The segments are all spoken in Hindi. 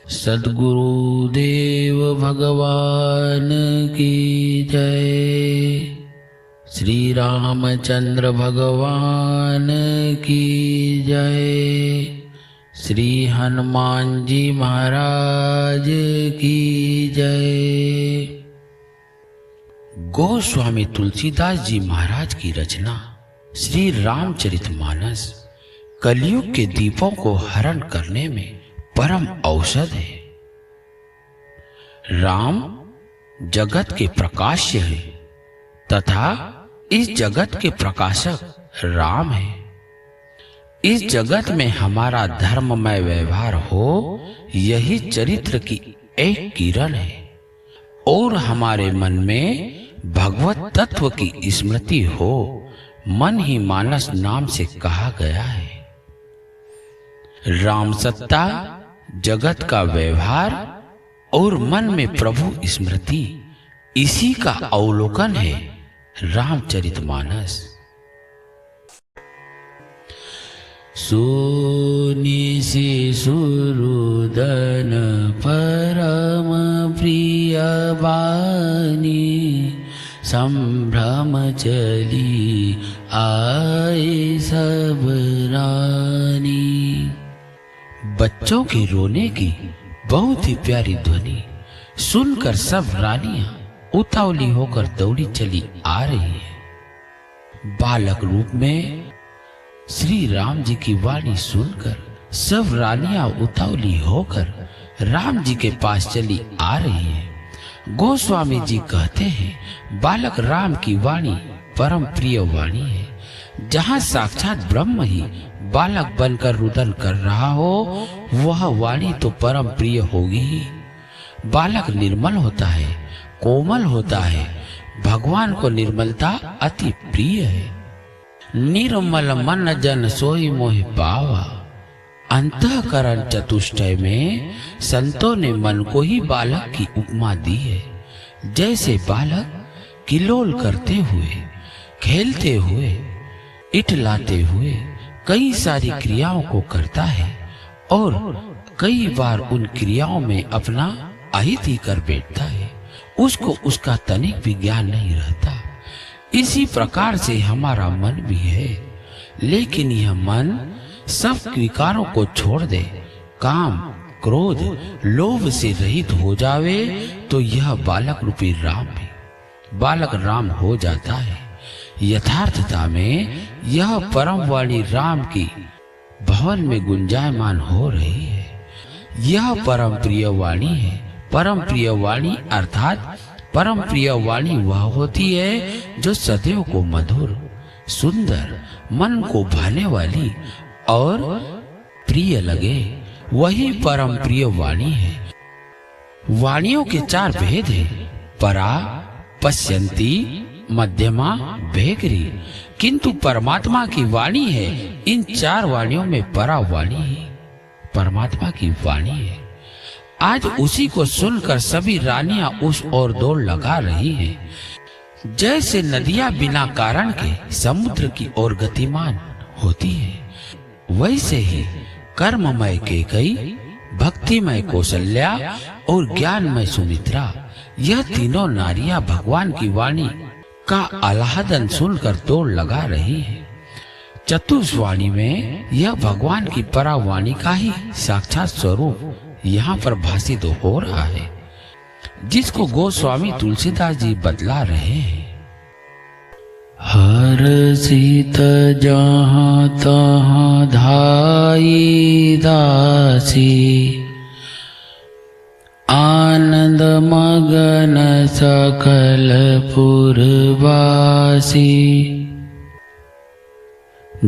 सद्गुरुदेव भगवान की जय। श्री रामचंद्र भगवान की जय। श्री हनुमान जी महाराज की जय। गोस्वामी तुलसीदास जी महाराज की रचना श्री रामचरितमानस कलयुग के दीपों को हरण करने में परम औषध है। राम जगत के प्रकाश्य है तथा इस जगत के प्रकाशक राम है। इस जगत में हमारा धर्ममय व्यवहार हो, यही चरित्र की एक किरण है और हमारे मन में भगवत तत्व की स्मृति हो, मन ही मानस नाम से कहा गया है। राम सत्ता, जगत का व्यवहार और मन में प्रभु स्मृति, इसी का अवलोकन है रामचरितमानस। सोनी से सुरुदन परम प्रिय बानी, संभ्रम चली आए सब रानी। बच्चों के रोने की बहुत ही प्यारी ध्वनि सुनकर सब रानियां उतावली होकर दौड़ी चली आ रही है। बालक रूप में श्री राम जी की वाणी सुनकर सब रानियां उतावली होकर राम जी के पास चली आ रही है। गोस्वामी जी कहते हैं, बालक राम की वाणी परम प्रिय वाणी है। जहाँ साक्षात ब्रह्म ही बालक बनकर रुदन कर रहा हो, वह वाणी तो परम प्रिय होगी ही। बालक निर्मल होता है, कोमल होता है। भगवान को निर्मलता अति प्रिय है। निर्मल मन जन सोई मोहि पावा। अंतःकरण चतुष्टय में संतों ने मन को ही बालक की उपमा दी है। जैसे बालक किलोल करते हुए, खेलते हुए, इठलाते हुए कई सारी क्रियाओं को करता है और कई बार उन क्रियाओं में अपना अहित ही कर बैठता है, उसको उसका तनिक भी ज्ञान नहीं रहता। इसी प्रकार से हमारा मन भी है, लेकिन यह मन सब विकारों को छोड़ दे, काम, क्रोध, लोभ से रहित हो जावे, तो यह बालक रूपी राम भी बालक राम हो जाता है। यथार्थता में यह परम वाणी राम की भवन में गुंजायमान हो रही है। यह परम प्रिय वाणी है। परम प्रिय वाणी अर्थात परम प्रिय वाणी वह होती है जो सदैव को मधुर, सुंदर, मन को भाने वाली और प्रिय लगे, वही परम प्रिय वाणी है। वाणियों के चार भेद है, परा, पश्यंती, मध्यमा, भेकरी। किंतु परमात्मा की वाणी है इन चार वाणियों में परा वाणी ही परमात्मा की वाणी है। आज उसी को सुनकर सभी रानियां उस ओर दौड़ लगा रही हैं। जैसे नदियां बिना कारण के समुद्र की ओर गतिमान होती है, वैसे ही कर्ममय केकई, भक्तिमय कौशल्या और ज्ञानमय सुमित्रा, यह तीनों नारियां भगवान की वाणी का आह्लादन सुनकर दौड़ लगा रही है। चतुर्वाणी में यह भगवान की परा वाणी का ही साक्षात स्वरूप यहाँ पर भाषित हो रहा है, जिसको गोस्वामी तुलसीदास जी बतला रहे हैं। हर सीत जहाँ तहाँ धाई दासी, आनंद मगन सकल पुरवासी।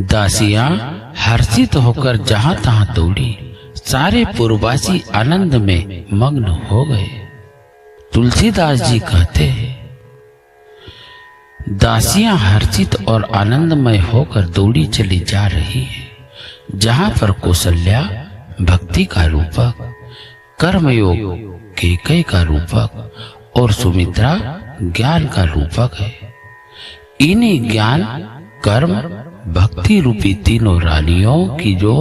दासियां हर्षित होकर जहां तहां दौड़ी, सारे पुरवासी आनंद में मग्न हो गए। तुलसीदास जी कहते हैं, दासियां हर्षित और आनंदमय होकर दौड़ी चली जा रही है। जहां पर कौशल्या भक्ति का रूपक, कर्मयोग केकई का रूपक और सुमित्रा ज्ञान का रूपक है। इन्हीं ज्ञान, कर्म, भक्ति रूपी तीनों रानियों की जो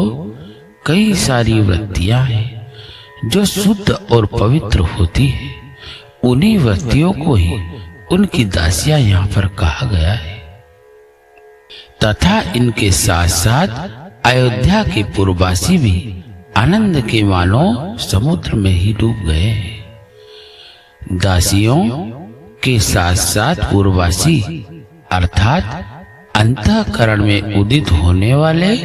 कई सारी वृत्तियां हैं, जो शुद्ध और पवित्र होती है, उन्हीं व्यक्तियों को ही उनकी दासियां यहाँ पर कहा गया है। तथा इनके साथ साथ अयोध्या के पूर्ववासी भी आनंद के मानो समुद्र में ही डूब गए हैं। दासियों के साथ साथ पूर्ववासी अर्थात अंतःकरण में उदित होने वाले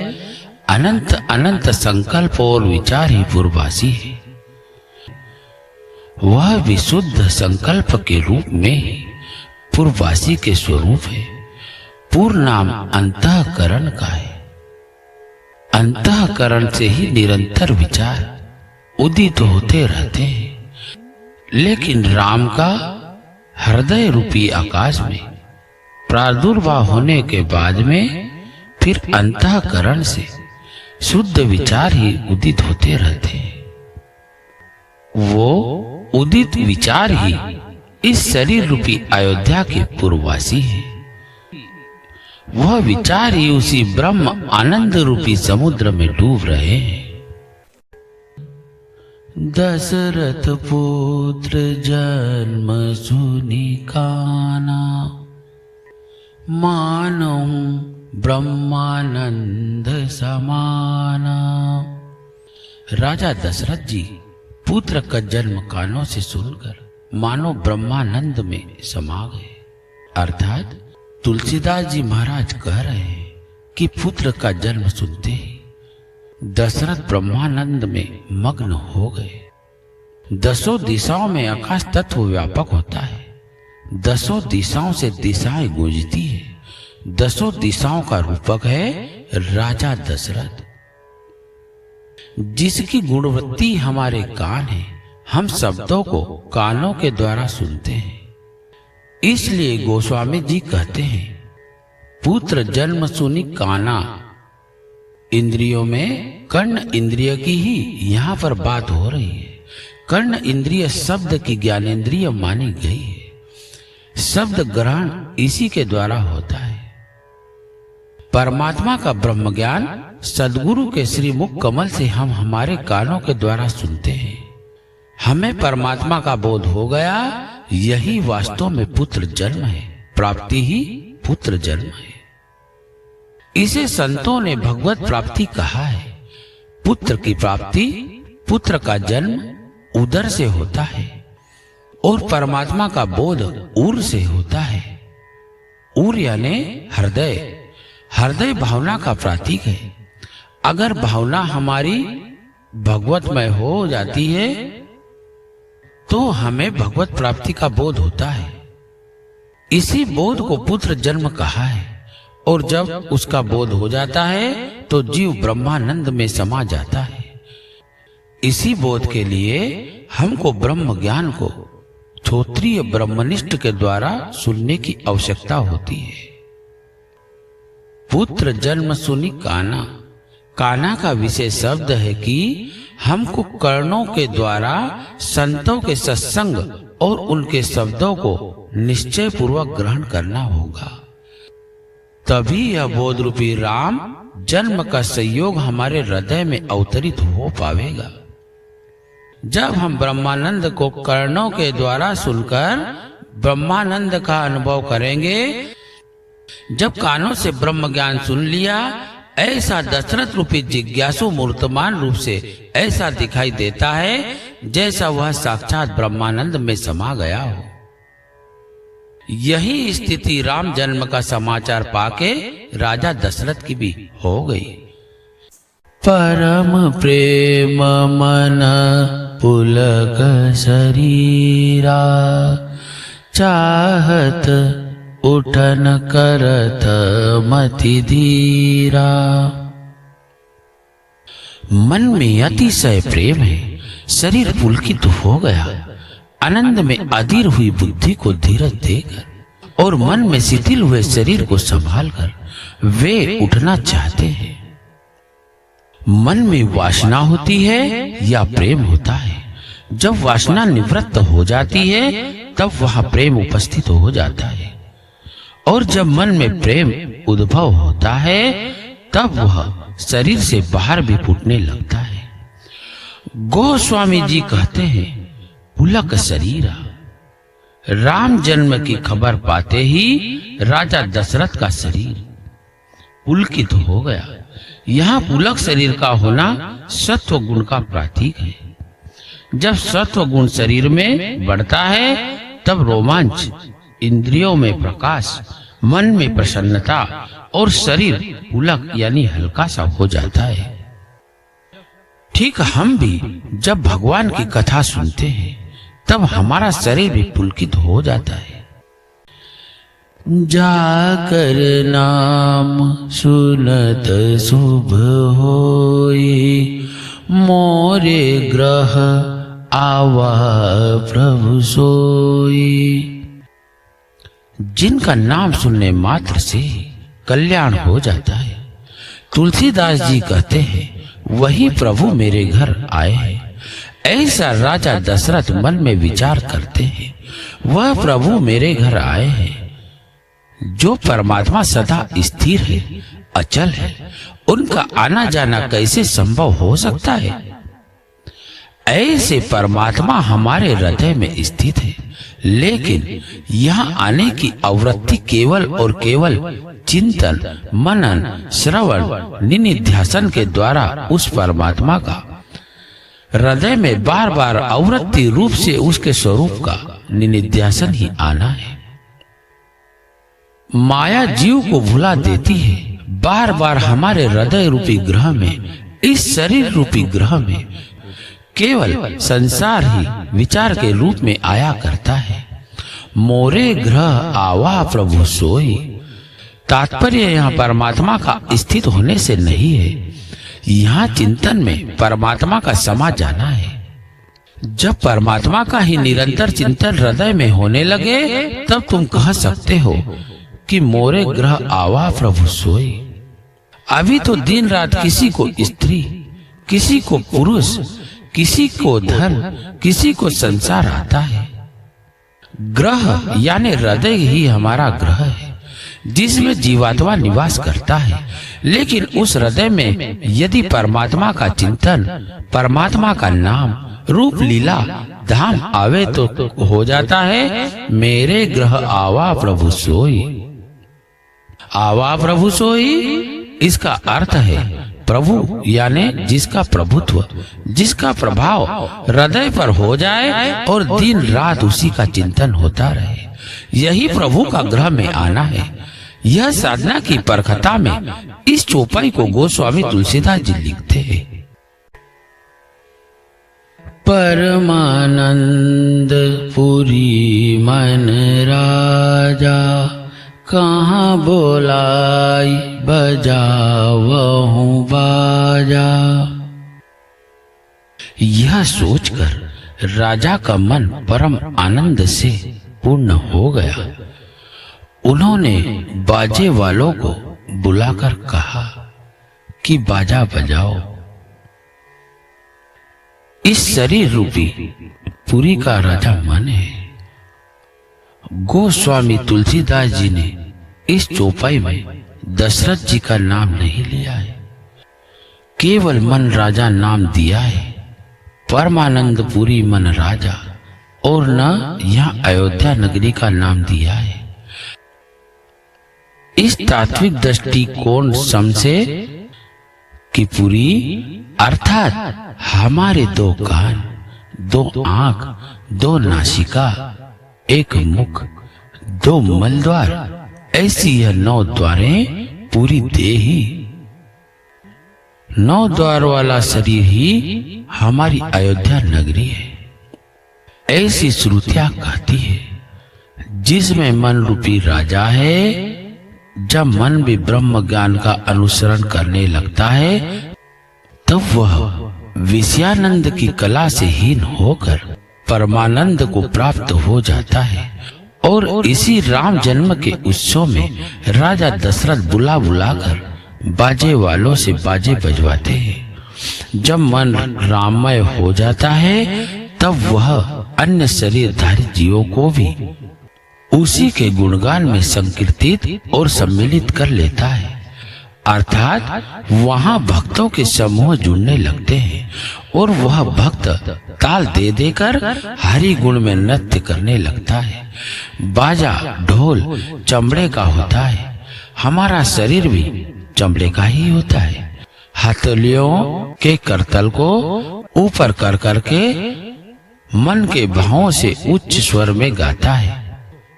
अनंत अनंत संकल्प और विचार ही पूर्ववासी है। वह विशुद्ध संकल्प के रूप में पूर्ववासी के स्वरूप है। पूर्ण नाम अंतःकरण का है। अंतःकरण से ही निरंतर विचार उदित होते रहते हैं, लेकिन राम का हृदय रूपी आकाश में प्रादुर्भाव होने के बाद में फिर अंतःकरण से शुद्ध विचार ही उदित होते रहते हैं। वो उदित विचार ही इस शरीर रूपी अयोध्या के पूर्ववासी है। वह विचार ही उसी ब्रह्म आनंद रूपी समुद्र में डूब रहे हैं। दशरथ पुत्र जन्म सुनि काना, मानो ब्रह्मानंद समाना। राजा दशरथ जी पुत्र का जन्म कानों से सुनकर मानो ब्रह्मानंद में समा गए। अर्थात तुलसीदास जी महाराज कह रहे हैं कि पुत्र का जन्म सुनते ही दशरथ ब्रह्मानंद में मग्न हो गए। दसों दिशाओं में आकाश तत्व व्यापक होता है। दसों दिशाओं से दिशाएं गूंजती है। दसों दिशाओं का रूपक है राजा दशरथ, जिसकी गुणवत्ती हमारे कान है। हम शब्दों को कानों के द्वारा सुनते हैं। इसलिए गोस्वामी जी कहते हैं, पुत्र जन्म सुनि काना। इंद्रियों में कर्ण इंद्रिय की ही यहाँ पर बात हो रही है। कर्ण इंद्रिय शब्द की ज्ञानेंद्रिय मानी गई है। शब्द ग्रहण इसी के द्वारा होता है। परमात्मा का ब्रह्म ज्ञान सद्गुरु के श्री मुख कमल से हम हमारे कानों के द्वारा सुनते हैं। हमें परमात्मा का बोध हो गया। यही वास्तव में पुत्र जन्म है। प्राप्ति ही पुत्र जन्म है। इसे संतों ने भगवत प्राप्ति कहा है। पुत्र की प्राप्ति, पुत्र का जन्म उदर से होता है और परमात्मा का बोध उर से होता है। उर यानी हृदय। हृदय भावना का प्रतीक है। अगर भावना हमारी भगवतमय हो जाती है तो हमें भगवत प्राप्ति का बोध होता है। इसी बोध को पुत्र जन्म कहा है। और जब उसका बोध हो जाता है तो जीव ब्रह्मानंद में समा जाता है। इसी बोध के लिए हमको ब्रह्म ज्ञान को श्रोत्रिय ब्रह्मनिष्ठ के द्वारा सुनने की आवश्यकता होती है। पुत्र जन्म सुनि काना। काना का विशेष शब्द है कि हमको कर्णों के द्वारा संतों के सत्संग और उनके शब्दों को निश्चय पूर्वक ग्रहण करना होगा। तभी यह बोध रूपी राम जन्म का संयोग हमारे हृदय में अवतरित हो पावेगा। जब हम ब्रह्मानंद को कर्णों के द्वारा सुनकर ब्रह्मानंद का अनुभव करेंगे, जब कानों से ब्रह्म ज्ञान सुन लिया, ऐसा दशरथ रूपी जिज्ञासु मूर्तमान रूप से ऐसा दिखाई देता है जैसा वह साक्षात ब्रह्मानंद में समा गया हो। यही स्थिति राम जन्म का समाचार पाके राजा दशरथ की भी हो गई। परम प्रेम मन पुलक शरीरा, चाहत उठन करत मति धीरा। मन में अतिशय प्रेम है। शरीर पुलकित हो गया। आनंद में अधीर हुई बुद्धि को धीरज देकर और मन में शिथिल हुए शरीर को संभालकर वे उठना चाहते हैं। मन में वासना होती है या प्रेम होता है। जब वासना निवृत्त हो जाती है तब वह प्रेम उपस्थित हो जाता है। और जब मन में प्रेम उद्भव होता है तब वह शरीर से बाहर भी फूटने लगता है। गोस्वामी जी कहते हैं, पुलक शरीरा। राम जन्म की खबर पाते ही राजा दशरथ का शरीर पुलकित हो गया। यहाँ पुलक शरीर का होना सत्व गुण का प्रतीक है। जब सत्व गुण शरीर में बढ़ता है तब रोमांच, इंद्रियों में प्रकाश, मन में प्रसन्नता और शरीर पुलक यानी हल्का सा हो जाता है। ठीक हम भी जब भगवान की कथा सुनते हैं तब हमारा शरीर भी पुलकित हो जाता है। जाकर नाम सुनत शुभ होई, मोरे ग्रह आवा प्रभु सोई। जिनका नाम सुनने मात्र से कल्याण हो जाता है, तुलसीदास जी कहते हैं, वही प्रभु मेरे घर आए हैं। ऐसा राजा दशरथ मन में विचार करते हैं, वह प्रभु मेरे घर आए हैं। जो परमात्मा सदा स्थिर है, अचल है, उनका आना जाना कैसे संभव हो सकता है? ऐसे परमात्मा हमारे हृदय में स्थित है, लेकिन यहाँ आने की आवृत्ति केवल और केवल चिंतन, मनन, श्रवण, निधिध्यासन के द्वारा उस परमात्मा का हृदय में बार बार आवृत्ति रूप से उसके स्वरूप का निधिध्यासन ही आना है। माया जीव को भुला देती है, बार बार हमारे हृदय रूपी ग्रह में, इस शरीर रूपी ग्रह में केवल संसार ही विचार के रूप में आया करता है। मोरे ग्रह आवा प्रभु सोई। तात्पर्य यहाँ परमात्मा का स्थित होने से नहीं है, यहाँ चिंतन में परमात्मा का समा जाना है। जब परमात्मा का ही निरंतर चिंतन हृदय में होने लगे तब तुम कह सकते हो कि मोरे ग्रह आवा प्रभु सोई। अभी तो दिन रात किसी को स्त्री, किसी को पुरुष, किसी को धन, किसी को संसार आता है। ग्रह यानी हृदय ही हमारा ग्रह है, जिसमें जीवात्मा निवास करता है। लेकिन उस हृदय में यदि परमात्मा का चिंतन, परमात्मा का नाम, रूप, लीला, धाम आवे तो हो जाता है, मेरे ग्रह आवा प्रभु सोई। आवा प्रभु सोई, इसका अर्थ है प्रभु यानी जिसका प्रभुत्व, जिसका प्रभाव हृदय पर हो जाए और दिन रात उसी का चिंतन होता रहे, यही प्रभु का ग्रह में आना है। यह साधना की परखता में इस चौपाई को गोस्वामी तुलसीदास जी लिखते हैं। परमानंद पुरी मन राजा, कहाँ बोलाई बजावहूं बाजा। यह सोचकर राजा का मन परम आनंद से पूर्ण हो गया। उन्होंने बाजे वालों को बुलाकर कहा कि बाजा बजाओ। इस शरीर रूपी पुरी का राजा मन है। गोस्वामी तुलसीदास जी ने इस चौपाई में दशरथ जी का नाम नहीं लिया है, केवल मन राजा नाम दिया है। परमानंद पुरी मन राजा, और न यहाँ अयोध्या नगरी का नाम दिया है। इस तात्विक दृष्टिकोण समझे कि पुरी अर्थात हमारे दो कान, दो आंख, दो नासिका, एक मुख, दो मलद्वार, ऐसी यह 9 द्वारें पूरी देही। 9 द्वार वाला शरीर ही हमारी अयोध्या नगरी है। ऐसी श्रुतियां कहती है, जिसमें मन रूपी राजा है। जब मन भी ब्रह्म ज्ञान का अनुसरण करने लगता है तब वह विषयानंद की कला से हीन होकर परमानंद को प्राप्त हो जाता है। और इसी राम जन्म के उत्सव में राजा दशरथ बुला बुलाकर बाजे वालों से बाजे बजवाते हैं। जब मन राममय हो जाता है तब वह अन्य शरीरधारी जीवों को भी उसी के गुणगान में संकीर्तित और सम्मिलित कर लेता है। अर्थात वहां भक्तों के समूह जुड़ने लगते हैं और वह भक्त ताल दे देकर हरि गुण में नृत्य करने लगता है। बाजा ढोल चमड़े का होता है, हमारा शरीर भी चमड़े का ही होता है। हथेलियों के करतल को ऊपर कर करके मन के भावों से उच्च स्वर में गाता है।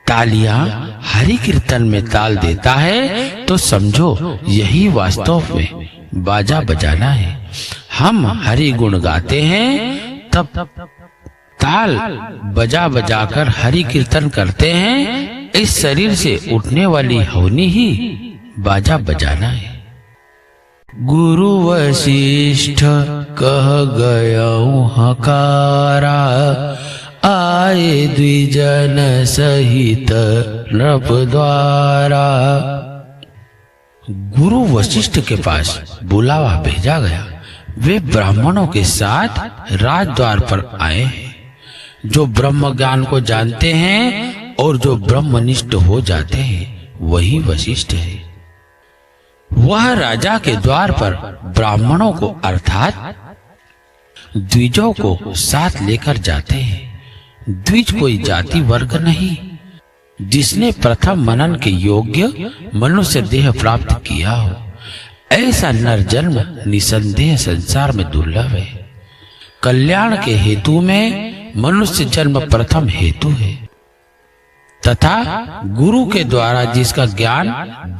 तालियां हरि कीर्तन में ताल देता है तो समझो यही वास्तव में बाजा बजाना है। हम हरि गुण गाते हैं तब ताल बजा बजा कर हरि कीर्तन करते हैं। इस शरीर से उठने वाली हवनी ही बाजा बजाना है। गुरु वशिष्ठ कह गयौ हकारा, आए द्विजन सहित नृप द्वारा। गुरु वशिष्ठ के पास बुलावा भेजा गया। वे ब्राह्मणों के साथ राजद्वार पर आए हैं। जो ब्रह्म ज्ञान को जानते हैं और जो ब्रह्मनिष्ठ हो जाते हैं वही वशिष्ठ है। वह राजा के द्वार पर ब्राह्मणों को अर्थात द्विजों को साथ लेकर जाते हैं। द्विज कोई जाति वर्ग नहीं। जिसने प्रथम मनन के योग्य मनुष्य देह प्राप्त किया हो, ऐसा नर जन्म निसंदेह संसार में दुर्लभ है। कल्याण के हेतु में मनुष्य जन्म प्रथम हेतु है तथा गुरु के द्वारा जिसका ज्ञान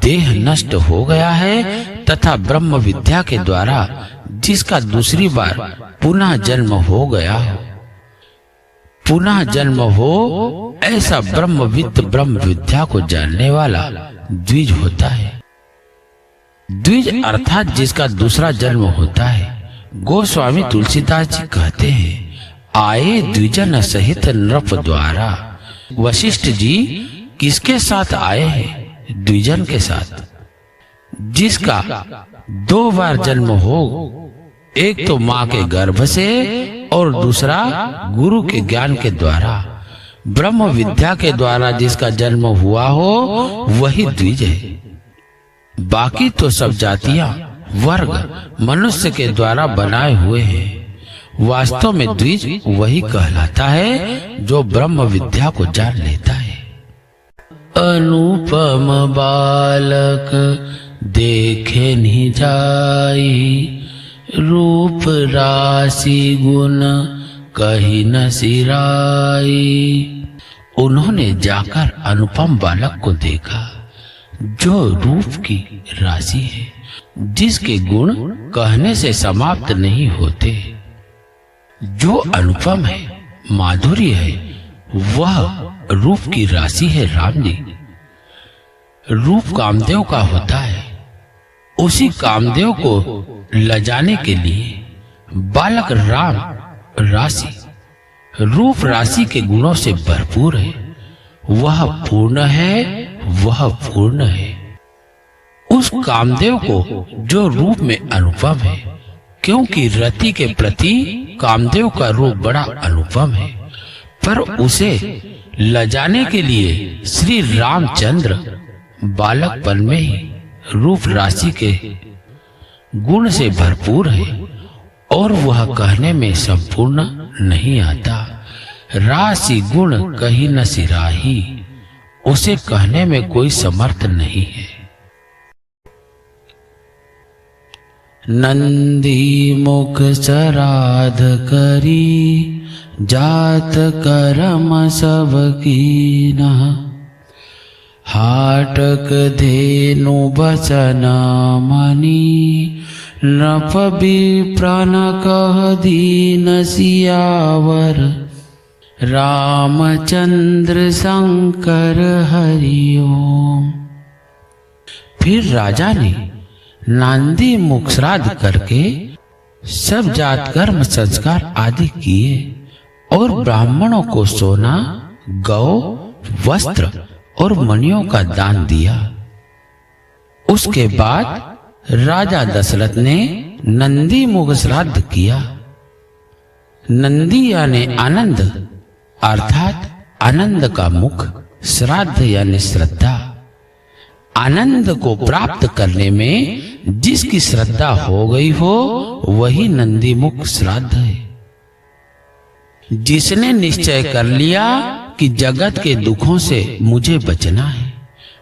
देह नष्ट हो गया है तथा ब्रह्म विद्या के द्वारा जिसका दूसरी बार पुनः जन्म हो गया हो, पुनः जन्म हो, ऐसा ब्रह्मविद ब्रह्म विद्या को जानने वाला द्विज होता है। द्विज अर्थात जिसका दूसरा जन्म होता है। गोस्वामी तुलसीदास जी कहते हैं, आए द्विजन सहित नृप द्वारा। वशिष्ठ जी किसके साथ आए हैं? द्विजन के साथ, जिसका 2 बार जन्म हो, एक तो माँ के गर्भ से और दूसरा गुरु के ज्ञान के द्वारा। ब्रह्म विद्या के द्वारा जिसका जन्म हुआ हो वही द्विज है। बाकी तो सब जातियां वर्ग मनुष्य के द्वारा बनाए हुए हैं। वास्तव में द्विज वही कहलाता है जो ब्रह्म विद्या को जान लेता है। अनुपम बालक देखे नहीं जाई, रूप राशि गुण कहीं न सिराई। उन्होंने जाकर अनुपम बालक को देखा जो रूप की राशि है, जिसके गुण कहने से समाप्त नहीं होते। जो अनुपम है, माधुर्य है, वह रूप की राशि है राम जी। रूप कामदेव का होता है। उसी कामदेव को लजाने के लिए बालक राम राशि रूप राशि के गुणों से भरपूर है। वह पूर्ण है, वह पूर्ण है। उस कामदेव को जो रूप में अनुपम है, क्योंकि रति के प्रति कामदेव का रूप बड़ा अनुपम है, पर उसे लजाने के लिए श्री रामचंद्र बालकपन में ही रूप राशि के गुण से भरपूर है और वह कहने में संपूर्ण नहीं आता। राशि गुण कहीं न सिराही, उसे कहने में कोई समर्थ नहीं है। नंदी मुख सराध करी, जात करम सब कीना। हाटक धेनु बचना मनी, नृप विप्र न कह दीन सियावर। रामचंद्र शंकर हरिओम। फिर राजा ने नांदी मुख श्राद्ध करके सब जात कर्म संस्कार आदि किए और ब्राह्मणों को सोना, गौ, वस्त्र और मणियों का दान दिया। उसके बाद राजा दशरथ ने नंदी मुख श्राद्ध किया। नंदी यानी आनंद अर्थात आनंद का मुख, श्राद्ध यानी श्रद्धा। आनंद को प्राप्त करने में जिसकी श्रद्धा हो गई हो वही नंदीमुख श्राद्ध है। जिसने निश्चय कर लिया कि जगत के दुखों से मुझे बचना है,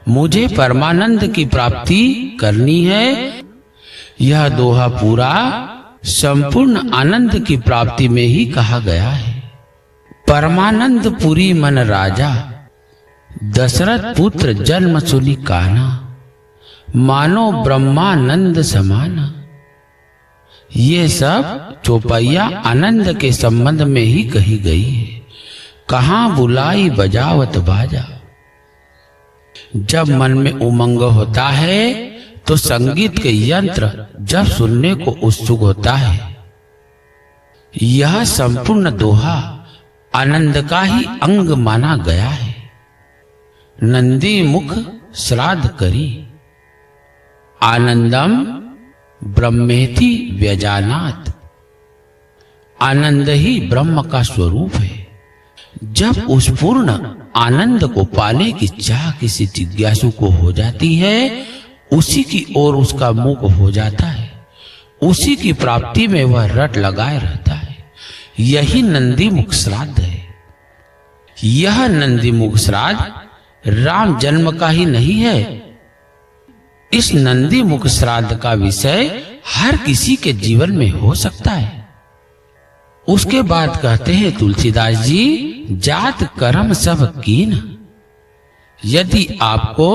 मुझे परमानंद की प्राप्ति करनी है, यह दोहा पूरा संपूर्ण आनंद की प्राप्ति में ही कहा गया है। परमानंद पुरी मन राजा, दशरथ पुत्र जन्म सुनी काना, मानो ब्रह्मानंद समाना। ये सब चौपैया आनंद के संबंध में ही कही गई है। कहाँ बुलाई बजावत बाजा। जब मन में उमंग होता है तो संगीत के यंत्र जब सुनने को उत्सुक होता है। यह संपूर्ण दोहा आनंद का ही अंग माना गया है। नंदी मुख श्राद्ध करी, आनंदम ब्रह्मेति व्यजानात। आनंद ही ब्रह्म का स्वरूप है। जब उस पूर्ण आनंद को पाने की चाह किसी जिज्ञासु को हो जाती है, उसी की ओर उसका मुख हो जाता है, उसी की प्राप्ति में वह रट लगाए रहता है। यही नंदी मुख श्राद्ध है। यह नंदी मुख श्राद्ध राम जन्म का ही नहीं है। इस नंदी मुख श्राद्ध का विषय हर किसी के जीवन में हो सकता है। उसके बाद कहते हैं तुलसीदास जी, जात कर्म सब कीन। यदि आपको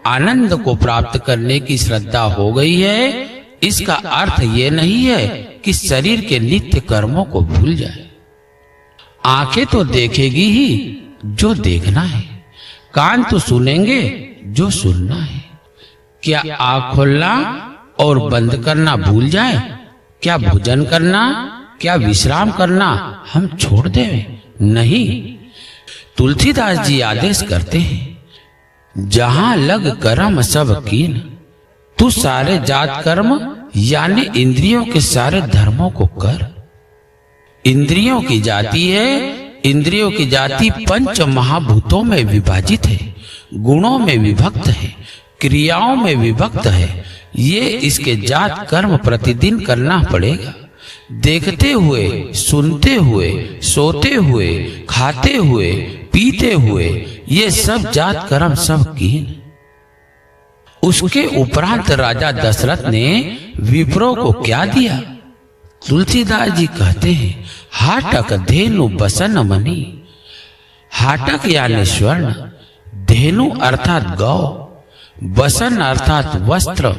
आनंद को प्राप्त करने की श्रद्धा हो गई है, इसका अर्थ ये नहीं है कि शरीर के नित्य कर्मों को भूल जाए। आंखें तो देखेगी ही जो देखना है, कान तो सुनेंगे जो सुनना है। क्या आँख खोलना और बंद करना भूल जाए? क्या भोजन करना, क्या विश्राम करना हम छोड़ दें? नहीं। तुलसीदास जी आदेश करते हैं, जहां लग कर्म सब कीन। तू सारे जात कर्म यानी इंद्रियों के सारे धर्मों को कर। इंद्रियों की जाति है, इंद्रियों की जाति पंच महाभूतों में विभाजित है, गुणों में विभक्त है, क्रियाओं में विभक्त है। ये इसके जात कर्म प्रतिदिन करना पड़ेगा। देखते हुए, सुनते हुए, सोते हुए, खाते हुए, पीते हुए, ये सब जात कर्म सब कीन। उसके उपरांत राजा दशरथ ने विप्रों को क्या दिया? तुलसीदास जी कहते हैं, हाटक धेनु बसन मणि। हाटक यानी स्वर्ण, धेनु अर्थात गौ, बसन अर्थात वस्त्र,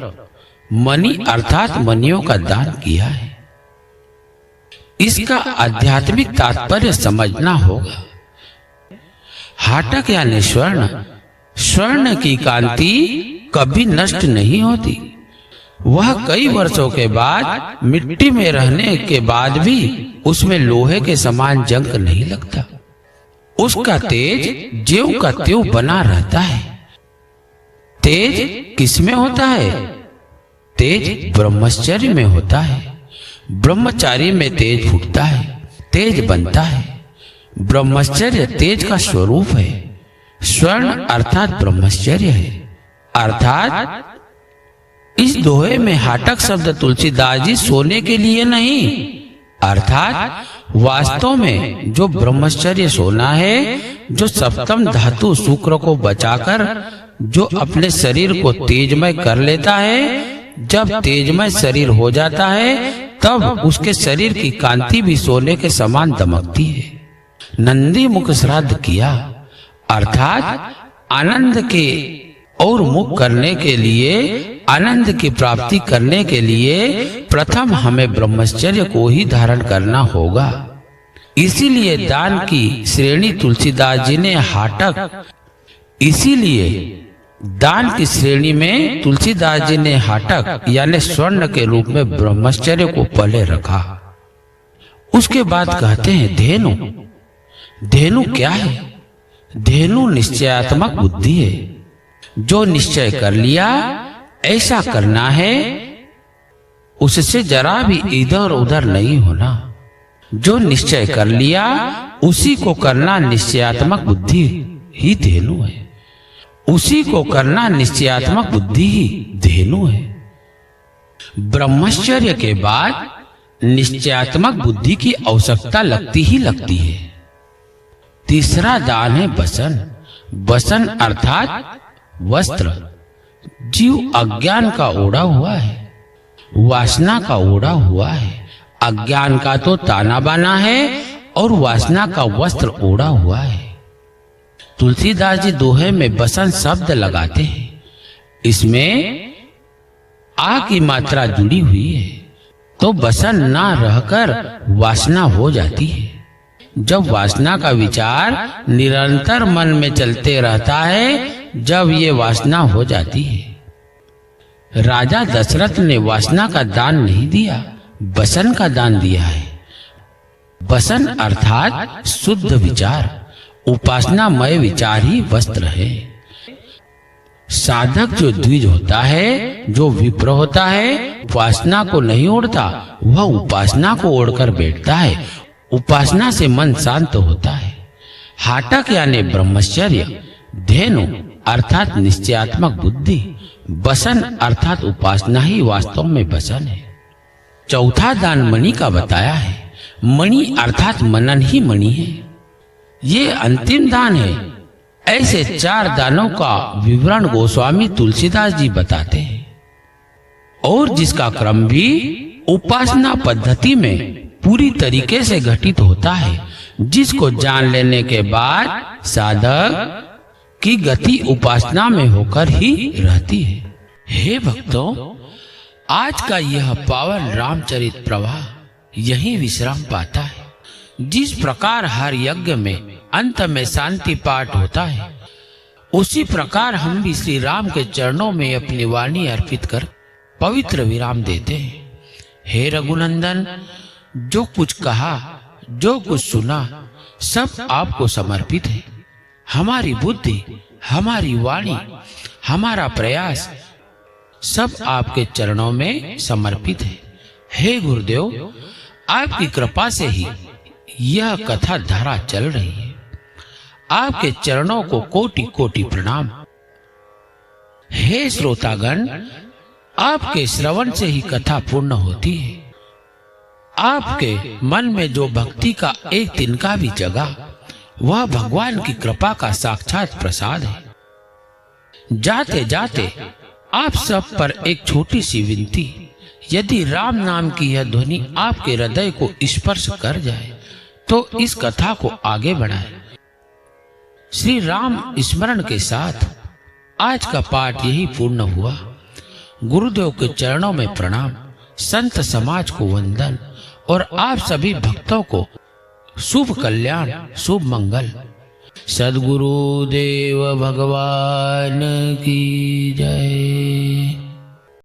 मणि अर्थात मणियों का दान किया है। इसका आध्यात्मिक तात्पर्य समझना होगा। हाटक यानी स्वर्ण, स्वर्ण की कांति कभी नष्ट नहीं होती। वह कई वर्षों के बाद मिट्टी में रहने के बाद भी उसमें लोहे के समान जंग नहीं लगता। उसका तेज ज्यों का त्यों बना रहता है। तेज किसमें होता है? तेज ब्रह्मचर्य में होता है। ब्रह्मचारी में तेज फूटता है, तेज बनता है। ब्रह्मचर्य तेज का स्वरूप है। स्वर्ण अर्थात ब्रह्मचर्य है। अर्थात इस दोहे में हाटक शब्द तुलसीदास जी सोने के लिए नहीं, अर्थात वास्तव में जो ब्रह्मचर्य सोना है, जो सप्तम धातु शुक्र को बचाकर जो अपने शरीर को तेजमय कर लेता है, जब तेजमय शरीर हो जाता है तब उसके शरीर की कांति भी सोने के समान दमकती है। नंदी मुख श्राद्ध किया अर्थात आनंद के और मुख करने के लिए, आनंद की प्राप्ति करने के लिए प्रथम हमें ब्रह्मचर्य को ही धारण करना होगा। इसीलिए दान की श्रेणी तुलसीदास जी ने हाटक, इसीलिए दान की श्रेणी में तुलसीदास जी ने हाटक यानी स्वर्ण के रूप में ब्रह्मचर्य को पहले रखा। उसके बाद कहते हैं धेनु। धेनु क्या है? धेनु निश्चयात्मक बुद्धि है। जो निश्चय कर लिया ऐसा करना है, उससे जरा भी इधर उधर नहीं होना। जो निश्चय कर लिया उसी को करना निश्चयात्मक बुद्धि ही धेनु है। उसी को करना निश्चयात्मक बुद्धि ही धेनु है। ब्रह्मचर्य के बाद निश्चयात्मक बुद्धि की आवश्यकता लगती ही लगती है। तीसरा दान है बसन। बसन अर्थात वस्त्र। जीव अज्ञान का ओढ़ा हुआ है, वासना का ओढ़ा हुआ है। अज्ञान का तो ताना बाना है और वासना का वस्त्र ओढ़ा हुआ है। तुलसीदास जी दोहे में बसन शब्द लगाते हैं। इसमें आ की मात्रा जुड़ी हुई है, तो बसन ना रहकर वासना हो जाती है। जब वासना का विचार निरंतर मन में चलते रहता है, जब ये वासना हो जाती है। राजा दशरथ ने वासना का दान नहीं दिया, बसन का दान दिया है। बसन अर्थात शुद्ध विचार, उपासनामय विचार ही वस्त्र है। साधक जो द्विज होता है, जो विप्र होता है, वासना को नहीं ओढ़ता, वह उपासना को ओढ़कर बैठता है। उपासना से मन शांत होता है। हाटक यानी ब्रह्मचर्य, धेनु अर्थात निश्चयात्मक बुद्धि, बसन अर्थात उपासना ही वास्तव में बसन है। चौथा दान मणि का बताया है। मणि अर्थात मनन ही मणि है। ये अंतिम दान है। ऐसे 4 दानों का विवरण गोस्वामी तुलसीदास जी बताते हैं, और जिसका क्रम भी उपासना पद्धति में पूरी तरीके से घटित होता है, जिसको जान लेने के बाद साधक की गति उपासना में होकर ही रहती है। हे भक्तों, आज का यह पावन रामचरित प्रवाह यही विश्राम पाता है। जिस प्रकार हर यज्ञ में अंत में शांति पाठ होता है, उसी प्रकार हम भी श्री राम के चरणों में अपनी वाणी अर्पित कर पवित्र विराम देते हैं। हे रघुनंदन, जो कुछ कहा, जो कुछ सुना, सब आपको समर्पित है। हमारी बुद्धि, हमारी वाणी, हमारा प्रयास सब आपके चरणों में समर्पित है। हे गुरुदेव, आपकी कृपा से ही यह कथा धारा चल रही है। आपके चरणों को कोटि कोटि प्रणाम। हे श्रोतागण, आपके श्रवण से ही कथा पूर्ण होती है। आपके मन में जो भक्ति का एक तिनका भी जगा, वह भगवान की कृपा का साक्षात प्रसाद है। जाते जाते आप सब पर एक छोटी सी विनती, यदि राम नाम की यह ध्वनि आपके हृदय को स्पर्श कर जाए, तो इस कथा को आगे बढ़ाएं। श्री राम स्मरण के साथ आज का पाठ यही पूर्ण हुआ। गुरुदेव के चरणों में प्रणाम, संत समाज को वंदन और आप सभी भक्तों को शुभ कल्याण, शुभ मंगल। सद्गुरु देव भगवान की जय।